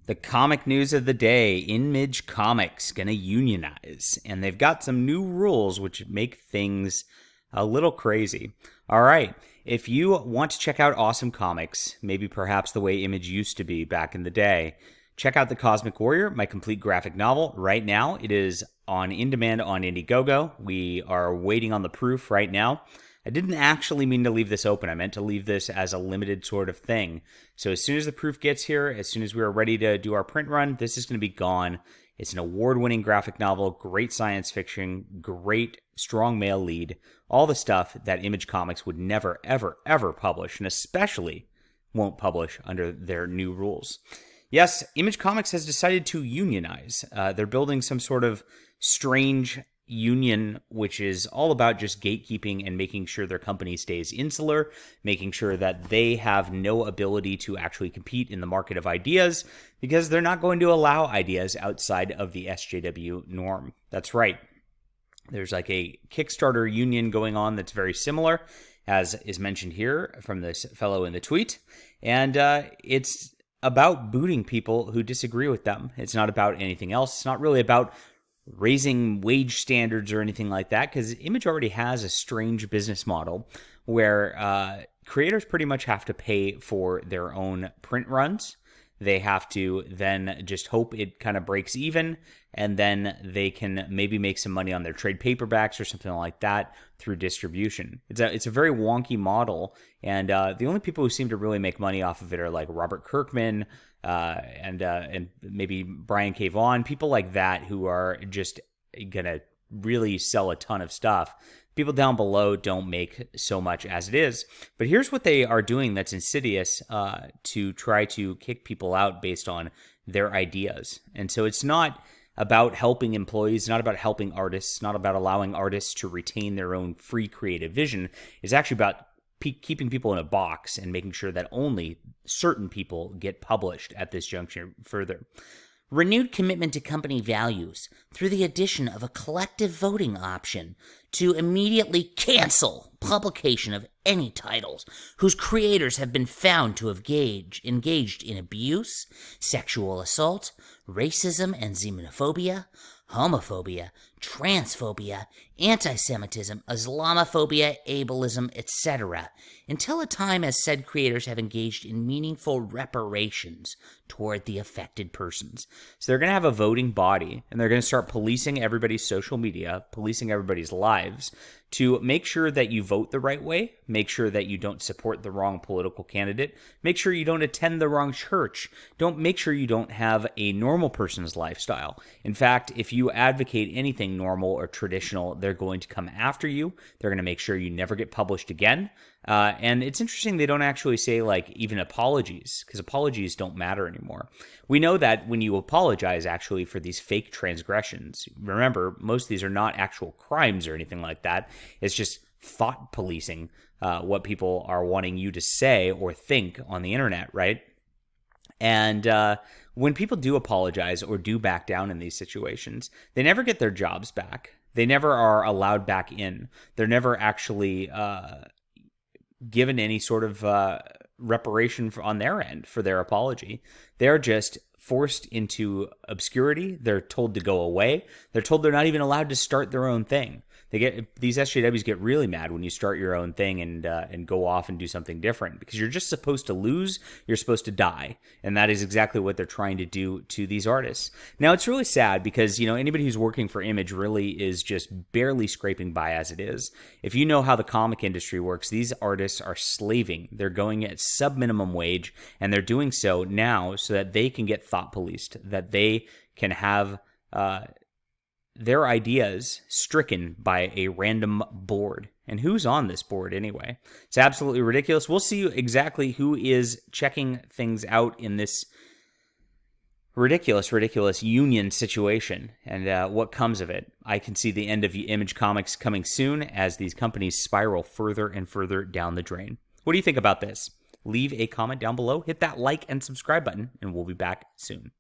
The comic news of the day, Image Comics gonna unionize, and they've got some new rules which make things a little crazy. All right, if you want to check out awesome comics, maybe perhaps the way Image used to be back in the day, check out The Cosmic Warrior, my complete graphic novel. Right now, it is on demand on Indiegogo. We are waiting on the proof right now. I didn't actually mean to leave this open. I meant to leave this as a limited sort of thing. So as soon as the proof gets here, as soon as we are ready to do our print run, this is going to be gone. It's an award-winning graphic novel, great science fiction, great strong male lead, all the stuff that Image Comics would never, ever, ever publish, and especially won't publish under their new rules. Yes, Image Comics has decided to unionize. They're building some sort of strange union, which is all about just gatekeeping and making sure their company stays insular, making sure that they have no ability to actually compete in the market of ideas, because they're not going to allow ideas outside of the SJW norm. That's right. There's like a Kickstarter union going on that's very similar, as is mentioned here from this fellow in the tweet, and it's about booting people who disagree with them. It's not about anything else. It's not really about raising wage standards or anything like that, because Image already has a strange business model where creators pretty much have to pay for their own print runs. They have to then just hope it kind of breaks even, and then they can maybe make some money on their trade paperbacks or something like that through distribution. It's a very wonky model, and the only people who seem to really make money off of it are like Robert Kirkman, and maybe Brian K. Vaughan, people like that who are just gonna really sell a ton of stuff. People down below don't make so much as it is. But here's what they are doing that's insidious to try to kick people out based on their ideas. And so it's not about helping employees, not about helping artists, not about allowing artists to retain their own free creative vision. It's actually about keeping people in a box and making sure that only certain people get published at this juncture further. Renewed commitment to company values through the addition of a collective voting option to immediately cancel publication of any titles whose creators have been found to have engaged in abuse, sexual assault, racism and xenophobia, homophobia, transphobia, anti-Semitism, Islamophobia, ableism, etc., until a time as said creators have engaged in meaningful reparations toward the affected persons. So they're going to have a voting body, and they're going to start policing everybody's social media, policing everybody's lives, to make sure that you vote the right way, make sure that you don't support the wrong political candidate, make sure you don't attend the wrong church, make sure you don't have a normal person's lifestyle. In fact, if you advocate anything normal or traditional, they're going to come after you. They're going to make sure you never get published again. And it's interesting they don't actually say like even apologies, because apologies don't matter anymore. We know that when you apologize actually for these fake transgressions, remember, most of these are not actual crimes or anything like that. It's just thought policing, what people are wanting you to say or think on the internet, right? And when people do apologize or do back down in these situations, they never get their jobs back. They never are allowed back in. They're never actually given any sort of reparation on their end for their apology. They're just forced into obscurity. They're told to go away. They're told they're not even allowed to start their own thing. These SJWs get really mad when you start your own thing and go off and do something different, because you're just supposed to lose. You're supposed to die, and that is exactly what they're trying to do to these artists. Now it's really sad because anybody who's working for Image really is just barely scraping by as it is. If you know how the comic industry works, these artists are slaving. They're going at sub-minimum wage, and they're doing so now so that they can get thought policed, that they can have their ideas stricken by a random board. And who's on this board anyway? It's absolutely ridiculous. We'll see exactly who is checking things out in this ridiculous union situation and what comes of it. I can see the end of Image Comics coming soon as these companies spiral further and further down the drain. What do you think about this? Leave a comment down below, hit that like and subscribe button, and we'll be back soon.